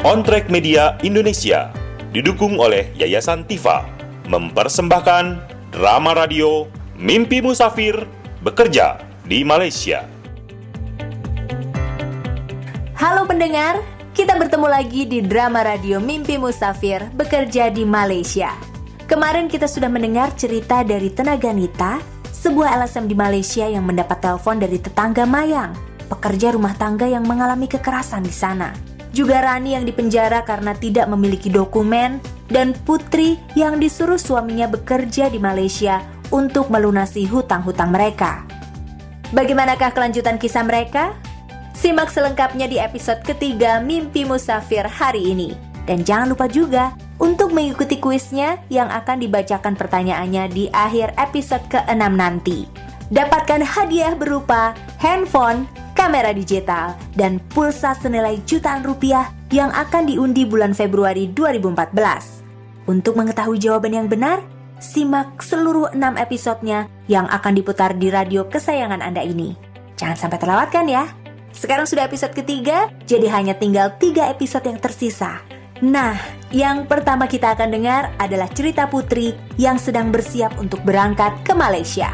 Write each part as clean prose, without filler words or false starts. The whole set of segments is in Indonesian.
On Track Media Indonesia didukung oleh Yayasan Tifa mempersembahkan drama radio Mimpi Musafir bekerja di Malaysia. Halo pendengar, kita bertemu lagi di drama radio Mimpi Musafir bekerja di Malaysia. Kemarin kita sudah mendengar cerita dari tenaga Nita, sebuah LSM di Malaysia yang mendapat telepon dari tetangga Mayang, pekerja rumah tangga yang mengalami kekerasan di sana. Juga Rani yang dipenjara karena tidak memiliki dokumen, dan Putri yang disuruh suaminya bekerja di Malaysia untuk melunasi hutang-hutang mereka. Bagaimanakah kelanjutan kisah mereka? Simak selengkapnya di episode ketiga Mimpi Musafir hari ini. Dan jangan lupa juga untuk mengikuti kuisnya yang akan dibacakan pertanyaannya di akhir episode ke-6 nanti. Dapatkan hadiah berupa handphone, kamera digital, dan pulsa senilai jutaan rupiah yang akan diundi bulan Februari 2014. Untuk mengetahui jawaban yang benar, simak seluruh 6 episodenya yang akan diputar di radio kesayangan Anda ini. Jangan sampai terlewatkan ya. Sekarang sudah episode ketiga, jadi hanya tinggal 3 episode yang tersisa. Nah, yang pertama kita akan dengar adalah cerita Putri yang sedang bersiap untuk berangkat ke Malaysia.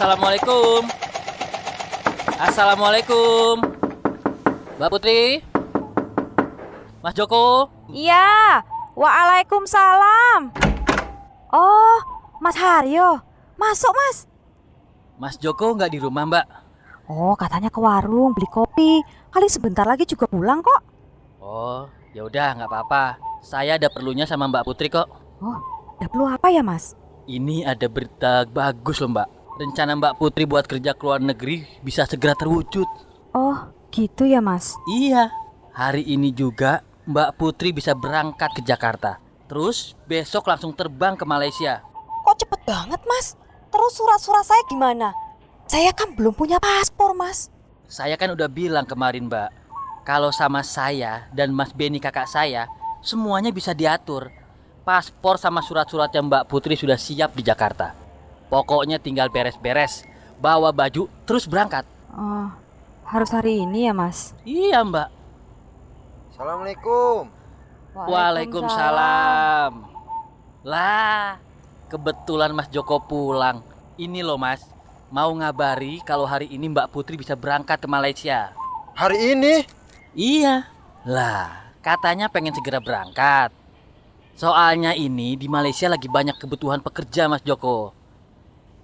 Assalamualaikum. Assalamualaikum. Mbak Putri. Mas Joko. Iya, waalaikumsalam. Oh, Mas Haryo. Masuk, Mas. Mas Joko nggak di rumah, Mbak? Oh, katanya ke warung beli kopi. Kali sebentar lagi juga pulang kok. Oh, ya udah nggak apa-apa. Saya ada perlunya sama Mbak Putri kok. Oh, ada perlu apa ya, Mas? Ini ada berita bagus loh, Mbak. Rencana Mbak Putri buat kerja ke luar negeri bisa segera terwujud. Oh, gitu ya, Mas. Iya, hari ini juga Mbak Putri bisa berangkat ke Jakarta. Terus besok langsung terbang ke Malaysia. Kok cepet banget, Mas? Terus surat-surat saya gimana? Saya kan belum punya paspor, Mas. Saya kan udah bilang kemarin, Mbak, kalau sama saya dan Mas Beni kakak saya, semuanya bisa diatur. Paspor sama surat-suratnya Mbak Putri sudah siap di Jakarta. Pokoknya tinggal beres-beres, bawa baju, terus berangkat. Oh, harus hari ini ya, Mas? Iya, Mbak. Assalamualaikum. Waalaikumsalam. Lah, kebetulan Mas Joko pulang. Ini loh, Mas, mau ngabari kalau hari ini Mbak Putri bisa berangkat ke Malaysia. Hari ini? Iya. Lah, katanya pengen segera berangkat. Soalnya ini di Malaysia lagi banyak kebutuhan pekerja, Mas Joko.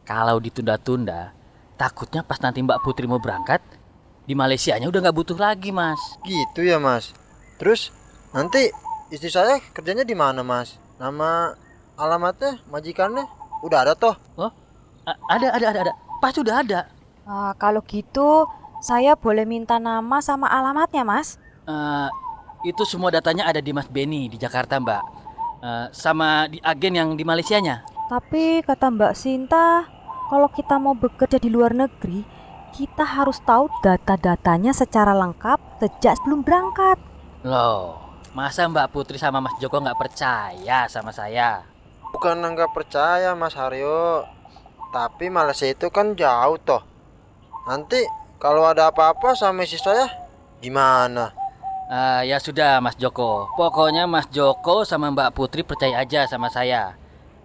Kalau ditunda-tunda, takutnya pas nanti Mbak Putri mau berangkat, di Malaysianya udah gak butuh lagi, Mas. Gitu ya, Mas. Terus nanti istri saya kerjanya di mana, Mas? Nama, alamatnya, majikannya udah ada toh? Oh, ada. Pasti udah ada. Kalau gitu, saya boleh minta nama sama alamatnya, Mas? Itu semua datanya ada di Mas Beni di Jakarta, Mbak. Sama di agen yang di Malaysianya. Tapi kata Mbak Sinta, kalau kita mau bekerja di luar negeri, kita harus tahu data-datanya secara lengkap sejak sebelum berangkat. Loh, masa Mbak Putri sama Mas Joko nggak percaya sama saya? Bukan nggak percaya, Mas Haryo. Tapi Malaysia itu kan jauh toh. Nanti kalau ada apa-apa sama istri saya, gimana? Ya sudah, Mas Joko. Pokoknya Mas Joko sama Mbak Putri percaya aja sama saya.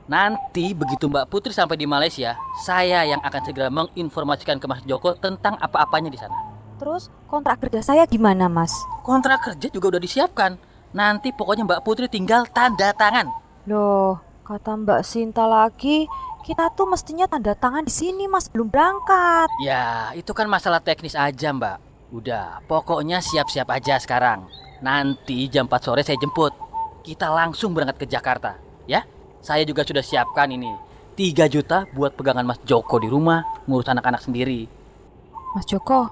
Nanti begitu Mbak Putri sampai di Malaysia, saya yang akan segera menginformasikan ke Mas Joko tentang apa-apanya di sana. Terus kontrak kerja saya gimana, Mas? Kontrak kerja juga udah disiapkan. Nanti pokoknya Mbak Putri tinggal tanda tangan. Loh, kata Mbak Sinta lagi, kita tuh mestinya tanda tangan di sini, Mas, belum berangkat. Ya, itu kan masalah teknis aja, Mbak. Udah, pokoknya siap-siap aja sekarang. Nanti jam 4 sore saya jemput. Kita langsung berangkat ke Jakarta, ya? Saya juga sudah siapkan ini 3 juta buat pegangan Mas Joko di rumah, ngurus anak-anak sendiri. Mas Joko,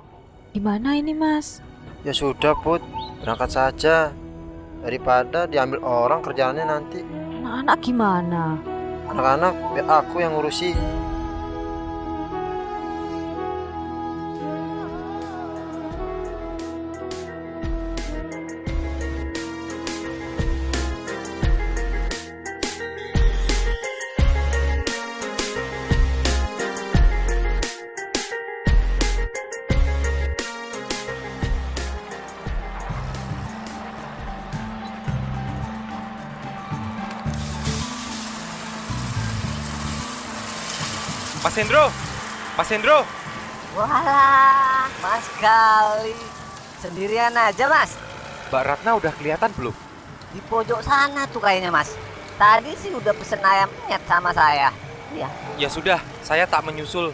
gimana ini, Mas? Ya sudah, Put, berangkat saja. Daripada diambil orang kerjaannya nanti. Anak-anak gimana? Anak-anak biar aku yang ngurusi. Mas Hendro, Mas Hendro. Walah, Mas Gali. Sendirian aja, Mas. Mbak Ratna udah kelihatan belum? Di pojok sana tuh kayaknya, Mas. Tadi sih udah pesen ayam penyet sama saya. Iya. Ya sudah, saya tak menyusul.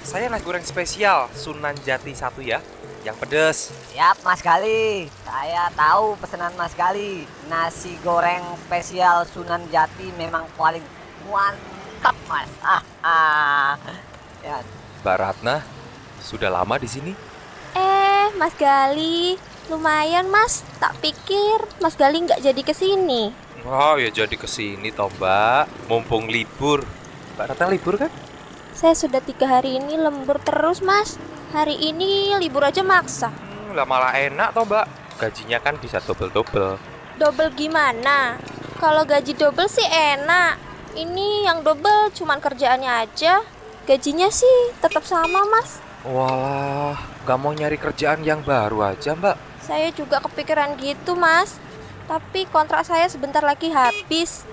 Saya nasi goreng spesial Sunan Jati 1 ya, yang pedes. Siap, Mas Gali. Saya tahu pesanan Mas Gali. Nasi goreng spesial Sunan Jati memang paling mantap, Mas. Ya. Mbak Ratna, sudah lama di sini? Mas Gali, lumayan Mas. Tak pikir Mas Gali nggak jadi kesini. Oh ya jadi kesini toh Mbak, mumpung libur. Mbak Ratna libur kan? Saya sudah 3 hari ini lembur terus Mas. Hari ini libur aja maksa. Lah malah enak toh Mbak, gajinya kan bisa double-double. Double gimana? Kalau gaji double sih enak. Ini yang double cuman kerjaannya aja. Gajinya sih tetap sama Mas. Walah, gak mau nyari kerjaan yang baru aja Mbak? Saya juga kepikiran gitu Mas. Tapi kontrak saya sebentar lagi habis.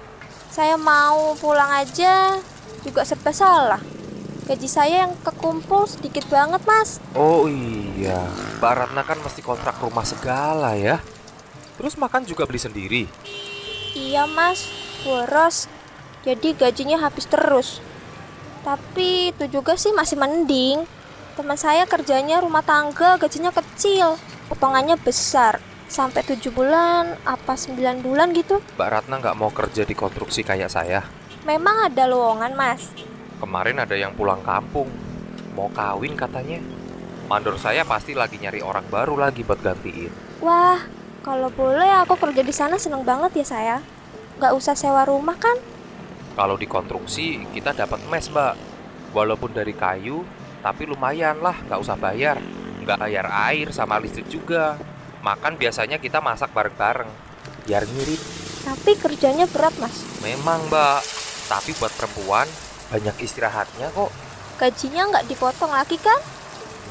Saya mau pulang aja juga serba salah. Gaji saya yang kekumpul sedikit banget Mas. Oh iya, Mbak Ratna kan mesti kontrak rumah segala ya. Terus makan juga beli sendiri? Iya Mas, boros. Jadi gajinya habis terus. Tapi itu juga sih masih mending. Teman saya kerjanya rumah tangga, gajinya kecil, potongannya besar. Sampai 7 bulan, apa 9 bulan gitu. Mbak Ratna nggak mau kerja di konstruksi kayak saya? Memang ada lowongan Mas. Kemarin ada yang pulang kampung, mau kawin katanya. Mandor saya pasti lagi nyari orang baru lagi buat gantiin. Wah, kalau boleh aku kerja di sana seneng banget ya saya. Nggak usah sewa rumah kan? Kalau di konstruksi kita dapat mes Mbak. Walaupun dari kayu, tapi lumayan lah, nggak usah bayar. Nggak bayar air sama listrik juga. Makan biasanya kita masak bareng-bareng, biar ngirit. Tapi kerjanya berat Mas. Memang Mbak, tapi buat perempuan banyak istirahatnya kok. Gajinya nggak dipotong lagi kan?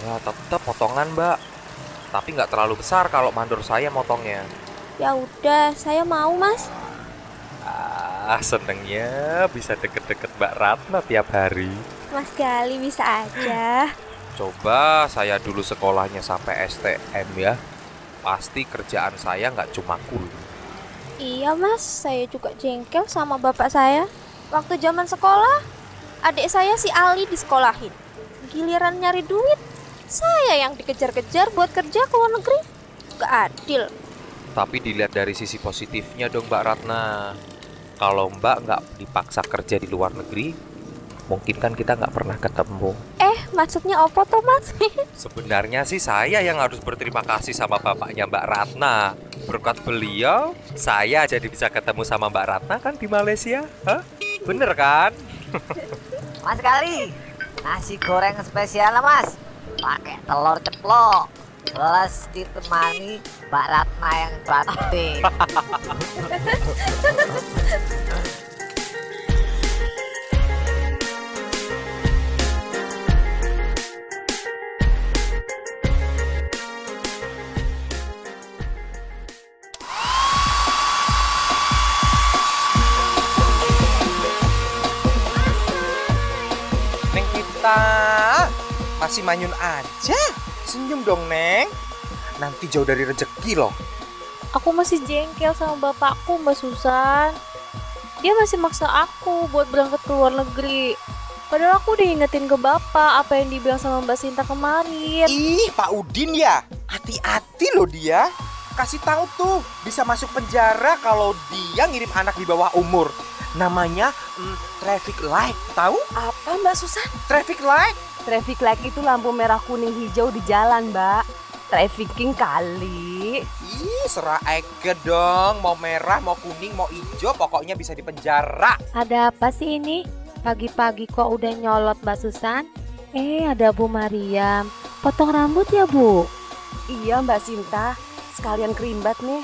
Ya tetap potongan Mbak, tapi nggak terlalu besar kalau mandor saya motongnya. Ya udah, saya mau Mas. Senengnya bisa deket-deket Mbak Ratna tiap hari. Mas Gali bisa aja. Coba saya dulu sekolahnya sampai STM ya. Pasti kerjaan saya nggak cuma cool. Iya Mas, saya juga jengkel sama bapak saya. Waktu zaman sekolah, adik saya si Ali disekolahin. Giliran nyari duit, saya yang dikejar-kejar buat kerja ke luar negeri. Gak adil. Tapi dilihat dari sisi positifnya dong Mbak Ratna. Kalau Mbak nggak dipaksa kerja di luar negeri, mungkin kan kita nggak pernah ketemu. Maksudnya apa tuh Mas? Sebenarnya sih saya yang harus berterima kasih sama bapaknya Mbak Ratna. Berkat beliau, saya jadi bisa ketemu sama Mbak Ratna kan di Malaysia. Hah? Bener kan? Mas Gali, nasi goreng spesial Mas. Pakai telur ceplok. Plus ditemani Mbak Ratna yang cantik. Neng kita masih manyun aja. Senyum dong Neng. Nanti jauh dari rezeki loh. Aku masih jengkel sama bapakku Mbak Susan. Dia masih maksa aku buat berangkat ke luar negeri. Padahal aku udah ingetin ke bapak apa yang dibilang sama Mbak Sinta kemarin. Ih Pak Udin ya. Hati-hati loh dia. Kasih tahu tuh bisa masuk penjara kalau dia ngirim anak di bawah umur. Namanya traffic light. Tahu? Apa Mbak Susan? Traffic light. Traffic light itu lampu merah kuning hijau di jalan Mbak. Trafficking kali. Ih serah ege dong. Mau merah, mau kuning, mau hijau, pokoknya bisa dipenjara. Ada apa sih ini? Pagi-pagi kok udah nyolot Mbak Susan? Ada Bu Mariam. Potong rambut ya Bu? Iya Mbak Sinta, sekalian kerimbat nih.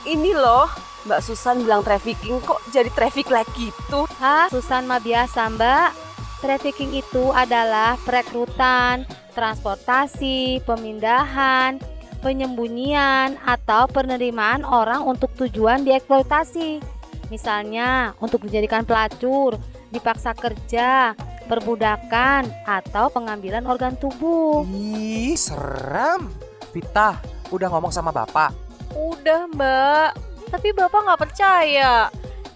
Ini loh, Mbak Susan bilang trafficking kok jadi traffic light gitu. Hah? Susan mah biasa Mbak. Trafficking itu adalah perekrutan, transportasi, pemindahan, penyembunyian, atau penerimaan orang untuk tujuan dieksploitasi. Misalnya untuk dijadikan pelacur, dipaksa kerja, perbudakan, atau pengambilan organ tubuh. Ih, seram. Vita, udah ngomong sama bapak? Udah Mbak, tapi Bapak nggak percaya.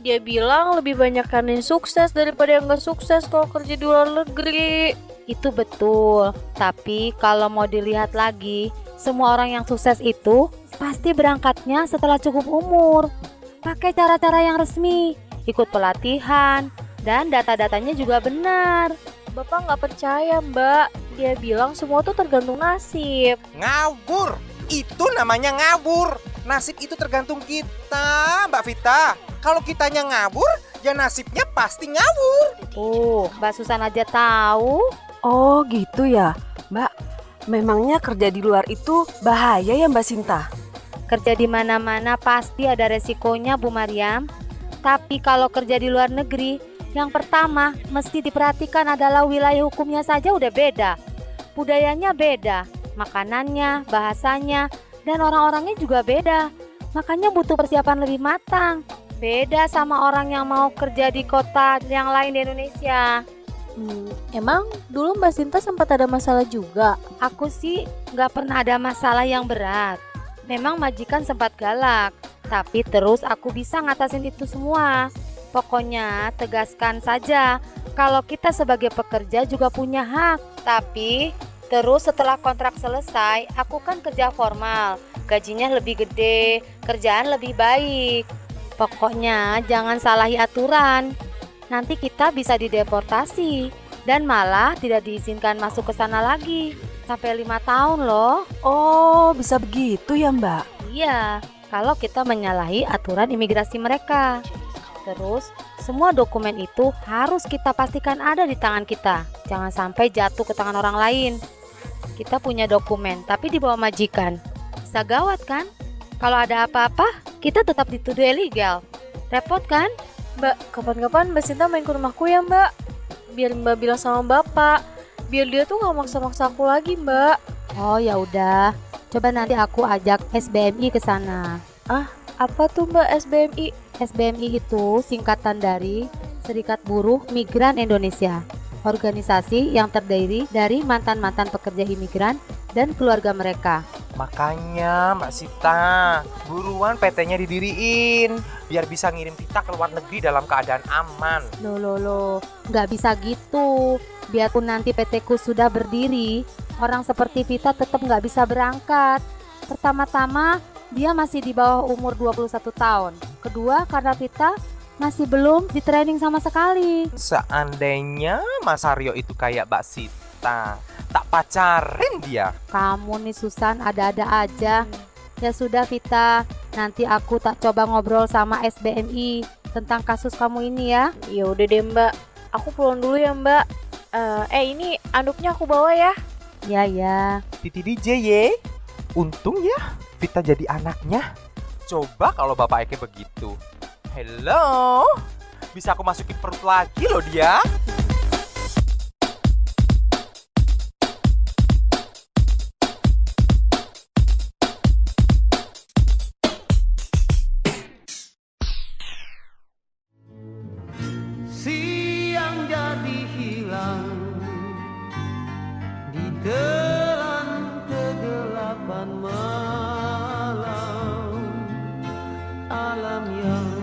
Dia bilang lebih banyak kan yang sukses daripada yang nggak sukses kalau kerja di luar negeri. Itu betul, tapi kalau mau dilihat lagi, semua orang yang sukses itu pasti berangkatnya setelah cukup umur. Pakai cara-cara yang resmi, ikut pelatihan, dan data-datanya juga benar. Bapak nggak percaya Mbak, dia bilang semua tuh tergantung nasib. Ngawur, itu namanya ngawur. Nasib itu tergantung kita, Mbak Vita. Kalau kitanya ngawur, ya nasibnya pasti ngawur. Mbak Susan aja tahu. Oh gitu ya, Mbak. Memangnya kerja di luar itu bahaya ya Mbak Sinta? Kerja di mana-mana pasti ada resikonya, Bu Mariam. Tapi kalau kerja di luar negeri, yang pertama mesti diperhatikan adalah wilayah hukumnya saja udah beda. Budayanya beda, makanannya, bahasanya, dan orang-orangnya juga beda. Makanya butuh persiapan lebih matang. Beda sama orang yang mau kerja di kota yang lain di Indonesia. Emang dulu Mbak Sinta sempat ada masalah juga? Aku sih nggak pernah ada masalah yang berat. Memang majikan sempat galak, tapi terus aku bisa ngatasin itu semua. Pokoknya tegaskan saja, kalau kita sebagai pekerja juga punya hak. Tapi terus setelah kontrak selesai, aku kan kerja formal, gajinya lebih gede, kerjaan lebih baik. Pokoknya jangan salahi aturan, nanti kita bisa dideportasi dan malah tidak diizinkan masuk ke sana lagi. Sampai 5 tahun loh. Oh, bisa begitu ya Mbak? Iya, kalau kita menyalahi aturan imigrasi mereka. Terus, semua dokumen itu harus kita pastikan ada di tangan kita. Jangan sampai jatuh ke tangan orang lain. Kita punya dokumen, tapi di bawah majikan. Bisa gawat kan? Kalau ada apa-apa, kita tetap dituduh ilegal. Repot kan? Mbak, kapan-kapan Mbak Sinta main ke rumahku ya Mbak. Biar Mbak bilang sama Bapak. Biar dia tuh gak maksa-maksa aku lagi Mbak. Oh ya udah, coba nanti aku ajak SBMI ke sana. Apa tuh Mbak SBMI? SBMI itu singkatan dari Serikat Buruh Migran Indonesia. Organisasi yang terdiri dari mantan-mantan pekerja imigran dan keluarga mereka. Makanya Mbak Sita, buruan PT-nya didiriin biar bisa ngirim Vita ke luar negeri dalam keadaan aman. Loh, nggak bisa gitu. Biarpun nanti PT-ku sudah berdiri, orang seperti Vita tetap nggak bisa berangkat. Pertama-tama, dia masih di bawah umur 21 tahun. Kedua, karena Vita masih belum di training sama sekali. Seandainya Mas Aryo itu kayak Mbak Sita, tak pacarin dia. Kamu nih Susan ada-ada aja. Ya sudah Vita, nanti aku tak coba ngobrol sama SBMI tentang kasus kamu ini ya. Ya udah deh Mbak, aku pulang dulu ya Mbak. Ini anduknya aku bawa ya. Ya. Titi DJ ye. Untung ya Vita jadi anaknya. Coba kalau Bapak Eke begitu. Hello, bisa aku masukin perut lagi loh dia. Siang jadi hilang di telan kegelapan malam, alam yang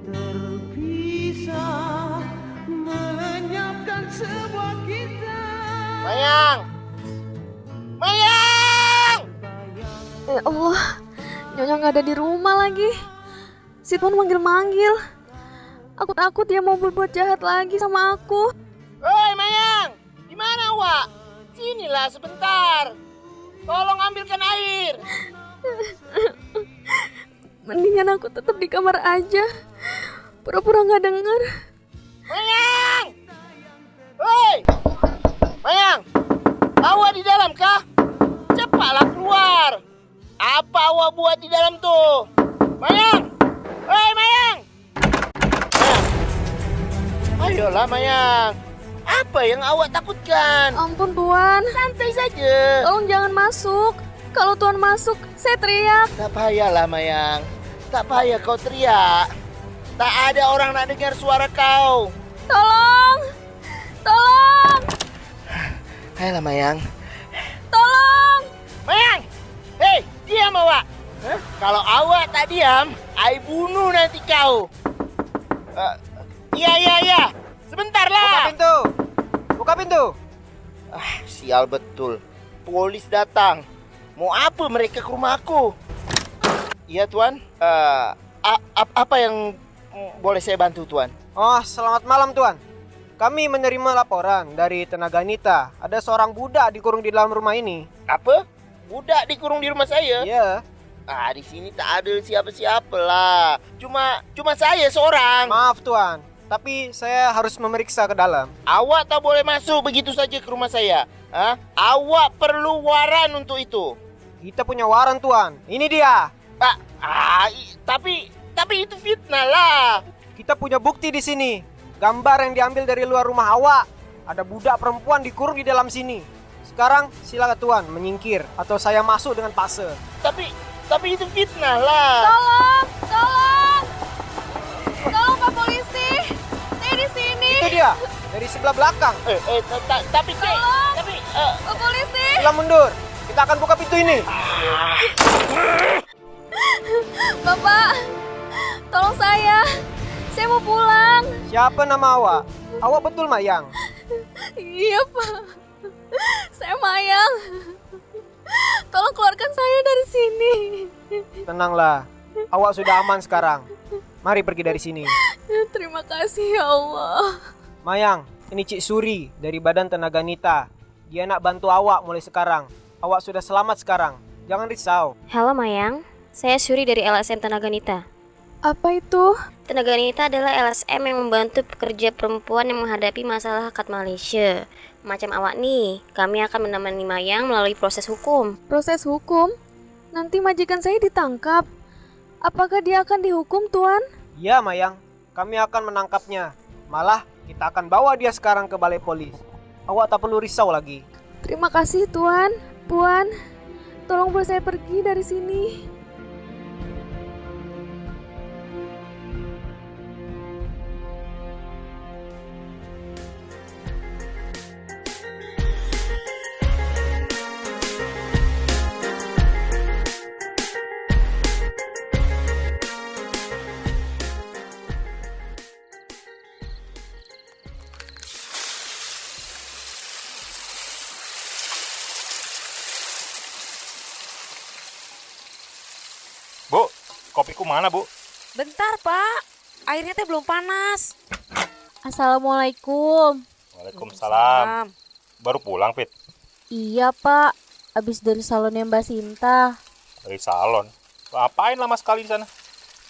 terpisah melenyapkan sebuah kita. Mayang! Ya Allah, Nyonya gak ada di rumah lagi. Si Tuan manggil-manggil. Aku takut dia mau berbuat jahat lagi sama aku. Hei Mayang, di mana Wak? Sinilah sebentar. Tolong ambilkan air. Mendingan aku tetap di kamar aja. Pura-pura gak denger. Mayang! Hei! Mayang, Awa di dalam kah? Cepatlah keluar. Apa Awa buat di dalam tuh? Mayang! Hei Mayang! Ayolah Mayang. Apa yang awak takutkan? Ampun Tuan. Santai saja. Tolong jangan masuk. Kalau Tuan masuk, saya teriak. Tak payahlah Mayang. Tak payah kau teriak. Tak ada orang nak dengar suara kau. Tolong. Tolong! Ayolah Mayang. Tolong! Mayang! Hei, diam awak! Kalau awak tak diam, I bunuh nanti kau. Iya. Sebentarlah. Buka pintu. Buka pintu. Sial betul. Polis datang. Mau apa mereka ke rumahku? Iya, Tuan. Apa yang boleh saya bantu, Tuan? Oh, selamat malam, Tuan. Kami menerima laporan dari tenaga Nita. Ada seorang budak dikurung di dalam rumah ini. Apa? Budak dikurung di rumah saya? Iya. Di sini tak ada siapa-siapa lah. Cuma saya seorang. Maaf, Tuan. Tapi saya harus memeriksa ke dalam. Awak tak boleh masuk begitu saja ke rumah saya. Awak perlu waran untuk itu. Kita punya waran, Tuan. Ini dia. Tapi itu fitnah lah. Kita punya bukti di sini. Gambar yang diambil dari luar rumah awak. Ada budak perempuan dikurung di dalam sini. Sekarang silakan Tuan menyingkir atau saya masuk dengan paksa. Tapi itu fitnah lah. Tolong Pak Polisi. Saya di sini. Itu dia, dari sebelah belakang. Tapi Pak Polisi. Sila mundur. Kita akan buka pintu ini. Bapak, tolong saya. Saya mau pulang. Siapa nama awak? Awak betul Mayang? Iya, Pak. Saya Mayang. Tolong keluarkan saya dari sini. Tenanglah. Awak sudah aman sekarang. Mari pergi dari sini. Terima kasih ya Allah. Mayang, ini Cik Suri dari Badan Tenaga Nita. Dia nak bantu awak mulai sekarang. Awak sudah selamat sekarang. Jangan risau. Halo Mayang, saya Suri dari LSM Tenaga Nita. Apa itu? Tenaga Nita adalah LSM yang membantu pekerja perempuan yang menghadapi masalah hak Malaysia. Macam awak nih, kami akan menemani Mayang melalui proses hukum. Proses hukum? Nanti majikan saya ditangkap. Apakah dia akan dihukum, Tuan? Ya Mayang, kami akan menangkapnya. Malah kita akan bawa dia sekarang ke balai polis. Awak tak perlu risau lagi. Terima kasih, Tuan. Puan, tolong buat saya pergi dari sini. Bu, kopiku mana, Bu? Bentar, Pak. Airnya teh belum panas. Assalamualaikum. Waalaikumsalam. Baru pulang, Fit? Iya, Pak. Abis dari salonnya Mbak Sinta. Dari salon? Ngapain lama sekali di sana?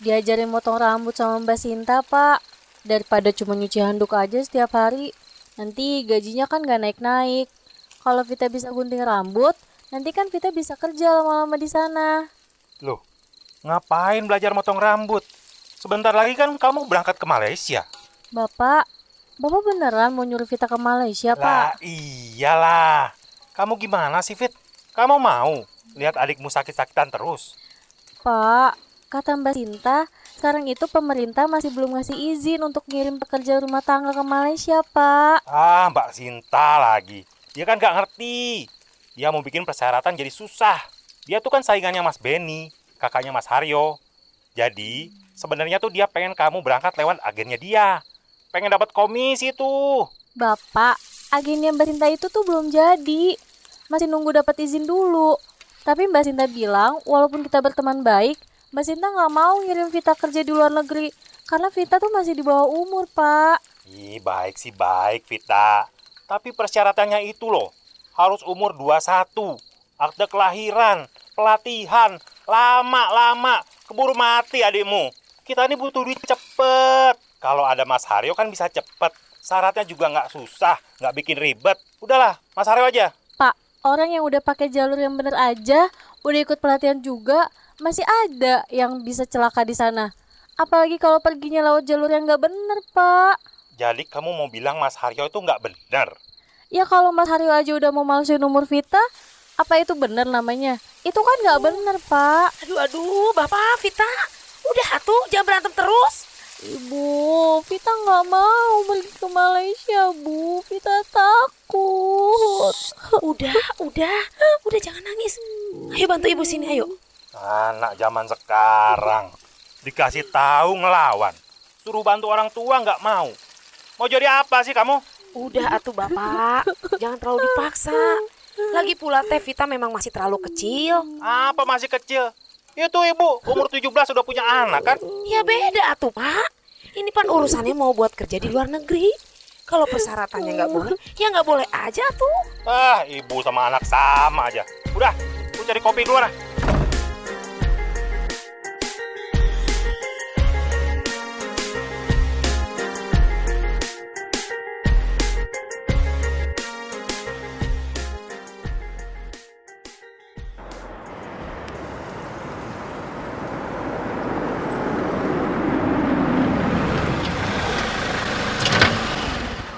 Diajarin motong rambut sama Mbak Sinta, Pak. Daripada cuma nyuci handuk aja setiap hari. Nanti gajinya kan gak naik-naik. Kalau Vita bisa gunting rambut, nanti kan Vita bisa kerja lama-lama di sana. Loh, ngapain belajar motong rambut? Sebentar lagi kan kamu berangkat ke Malaysia. Bapak beneran mau nyuruh Vita ke Malaysia, Pak? Lah iyalah. Kamu gimana sih, Fit? Kamu mau lihat adikmu sakit-sakitan terus? Pak, kata Mbak Sinta, sekarang itu pemerintah masih belum ngasih izin untuk ngirim pekerja rumah tangga ke Malaysia, Pak. Mbak Sinta lagi. Dia kan gak ngerti. Dia mau bikin persyaratan jadi susah. Dia tuh kan saingannya Mas Benny, kakaknya Mas Haryo. Jadi, sebenarnya tuh dia pengen kamu berangkat lewat agennya dia. Pengen dapat komisi tuh. Bapak, agennya Mbak Sinta itu tuh belum jadi. Masih nunggu dapat izin dulu. Tapi Mbak Sinta bilang, walaupun kita berteman baik, Mbak Sinta nggak mau ngirim Vita kerja di luar negeri. Karena Vita tuh masih di bawah umur, Pak. Baik sih baik, Vita. Tapi persyaratannya itu loh. Harus umur 21. Akte kelahiran, pelatihan, lama-lama. Keburu mati adikmu. Kita ini butuh duit cepet. Kalau ada Mas Haryo kan bisa cepet. Syaratnya juga nggak susah, nggak bikin ribet. Udahlah, Mas Haryo aja. Pak, orang yang udah pakai jalur yang bener aja, udah ikut pelatihan juga, masih ada yang bisa celaka di sana. Apalagi kalau perginya lewat jalur yang nggak bener, Pak. Jadi kamu mau bilang Mas Haryo itu nggak bener? Ya kalau Mas Haryo aja udah mau malsuin umur Vita, apa itu bener namanya? Itu kan nggak bener, Pak. Aduh, Bapak, Vita. Udah tuh, jangan berantem terus. Ibu, Vita nggak mau balik ke Malaysia, Bu. Vita takut. Udah jangan nangis. Ayo bantu ibu sini, ayo. Anak zaman sekarang dikasih tahu ngelawan, suruh bantu orang tua nggak mau. Mau jadi apa sih kamu? Udah atuh Bapak, jangan terlalu dipaksa. Lagi pula Teh Vita memang masih terlalu kecil. Apa masih kecil? Itu ibu umur 17 sudah punya anak kan? Ya beda atuh Pak. Ini kan urusannya mau buat kerja di luar negeri. Kalau persyaratannya nggak boleh, ya nggak boleh aja tuh. Ibu sama anak sama aja. Udah, lu cari kopi keluar.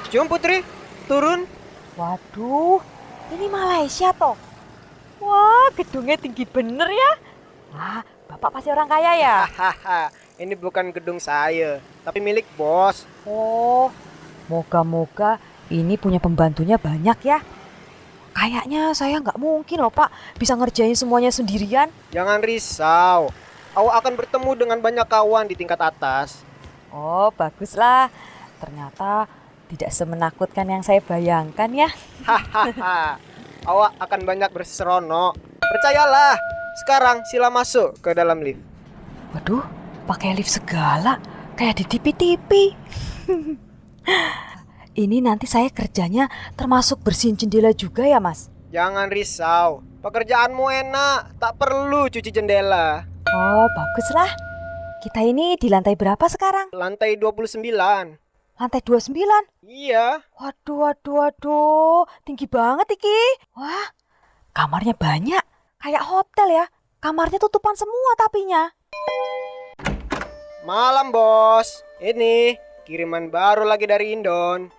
Jom Putri, turun. Waduh, ini Malaysia toh. Wah, gedungnya tinggi bener ya. Wah, Bapak pasti orang kaya ya? Hahaha, ini bukan gedung saya, tapi milik bos. Oh, moga-moga ini punya pembantunya banyak ya. Kayaknya saya nggak mungkin loh Pak, bisa ngerjain semuanya sendirian. Jangan risau, awak akan bertemu dengan banyak kawan di tingkat atas. Oh, baguslah. Ternyata tidak semenakutkan yang saya bayangkan ya. Hahaha, awak akan banyak berseronok. Percayalah, sekarang sila masuk ke dalam lift. Waduh, pakai lift segala, kayak di TV-TV. Ini nanti saya kerjanya termasuk bersihin jendela juga ya Mas? Jangan risau, pekerjaanmu enak, tak perlu cuci jendela. Oh, baguslah. Kita ini di lantai berapa sekarang? Lantai 29. Lantai 29? Iya. Waduh, tinggi banget iki. Wah, kamarnya banyak, kayak hotel ya. Kamarnya tutupan semua tapinya. Malam bos, ini kiriman baru lagi dari Indon.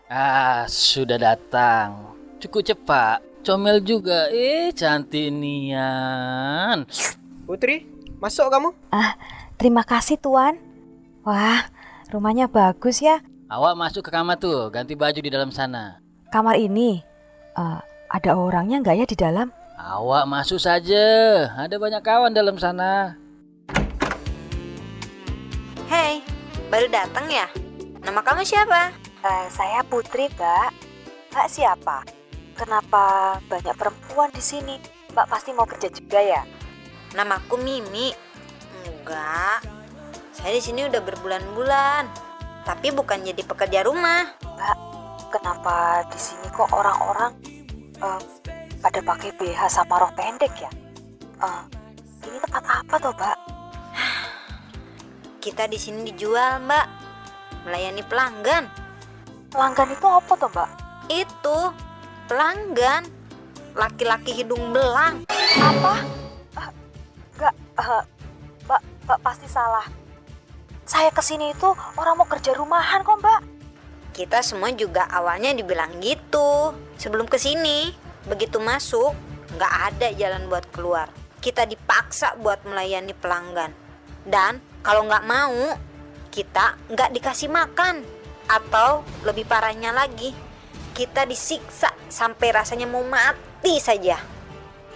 Sudah datang. Cukup cepat. Comel juga. Cantik nian. Putri, masuk kamu? Terima kasih Tuan. Wah, rumahnya bagus ya. Awak masuk ke kamar tuh, ganti baju di dalam sana. Kamar ini, ada orangnya nggak ya di dalam? Awak masuk saja, ada banyak kawan dalam sana. Hei, baru datang ya? Nama kamu siapa? Saya Putri, Mbak. Mbak siapa? Kenapa banyak perempuan di sini? Mbak pasti mau kerja juga ya? Namaku Mimi. Enggak, saya di sini udah berbulan-bulan. Tapi bukan jadi pekerja rumah. Mbak, kenapa di sini kok orang-orang pada pakai BH sama rok pendek ya? Ini tempat apa toh, Mbak? Kita di sini dijual, Mbak. Melayani pelanggan. Pelanggan itu apa toh, Mbak? Itu pelanggan. Laki-laki hidung belang. Apa? Enggak, Mbak pasti salah. Saya kesini itu orang mau kerja rumahan kok Mbak. Kita semua juga awalnya dibilang gitu sebelum kesini. Begitu masuk, nggak ada jalan buat keluar. Kita dipaksa buat melayani pelanggan. Dan kalau nggak mau, kita nggak dikasih makan. Atau lebih parahnya lagi, kita disiksa sampai rasanya mau mati saja.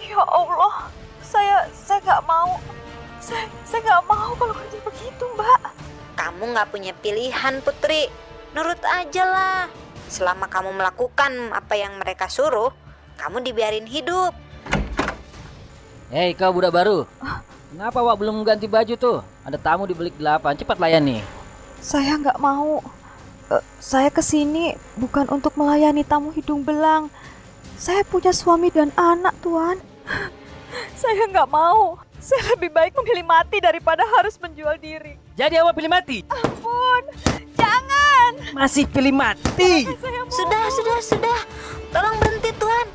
Ya Allah, saya nggak mau. Saya nggak mau kalau kerja begitu Mbak. Kamu nggak punya pilihan Putri, nurut aja lah. Selama kamu melakukan apa yang mereka suruh, kamu dibiarin hidup. Hei kau budak baru, kenapa Wak belum ganti baju tuh? Ada tamu di bilik 8, cepat layani. Saya nggak mau. Saya kesini bukan untuk melayani tamu hidung belang. Saya punya suami dan anak Tuan. Saya nggak mau. Saya lebih baik memilih mati daripada harus menjual diri. Jadi awak pilih mati? Ampun, jangan. Masih pilih mati? Sudah. Tolong berhenti Tuan.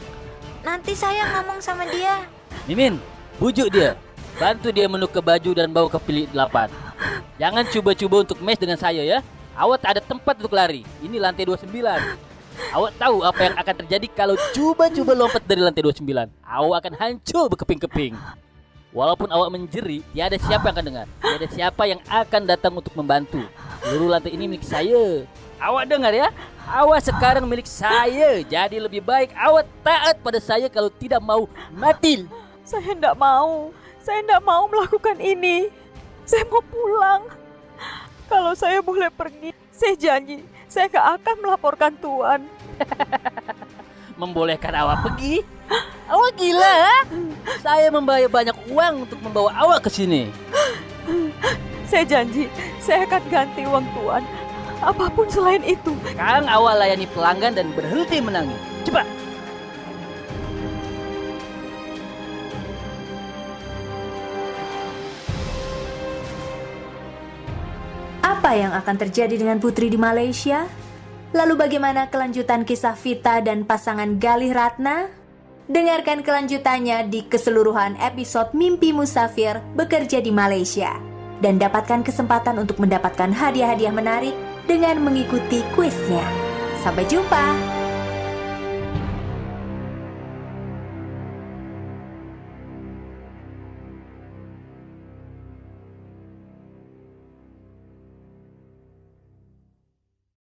Nanti saya ngomong sama dia. Mimin, bujuk dia. Bantu dia menukar baju dan bawa ke bilik 8. Jangan coba-coba untuk mes dengan saya ya. Awak tak ada tempat untuk lari. Ini lantai 29. Awak tahu apa yang akan terjadi kalau coba-coba lompat dari lantai 29. Awak akan hancur berkeping-keping. Walaupun awak menjerit, tiada siapa yang akan dengar. Tiada siapa yang akan datang untuk membantu. Seluruh lantai ini milik saya. Awak dengar ya? Awak sekarang milik saya. Jadi lebih baik awak taat pada saya kalau tidak mau mati. Saya enggak mau. Saya enggak mau melakukan ini. Saya mau pulang. Kalau saya boleh pergi, saya janji saya enggak akan melaporkan Tuan. Membolehkan awak pergi? Awak gila, ha? Saya membayar banyak uang untuk membawa awak ke sini. Saya janji, saya akan ganti uang Tuan. Apapun selain itu. Sekarang awak layani pelanggan dan berhenti menangis. Cepat. Apa yang akan terjadi dengan Putri di Malaysia? Lalu bagaimana kelanjutan kisah Vita dan pasangan Galih Ratna? Dengarkan kelanjutannya di keseluruhan episode Mimpi Musafir Bekerja di Malaysia. Dan dapatkan kesempatan untuk mendapatkan hadiah-hadiah menarik dengan mengikuti kuisnya. Sampai jumpa!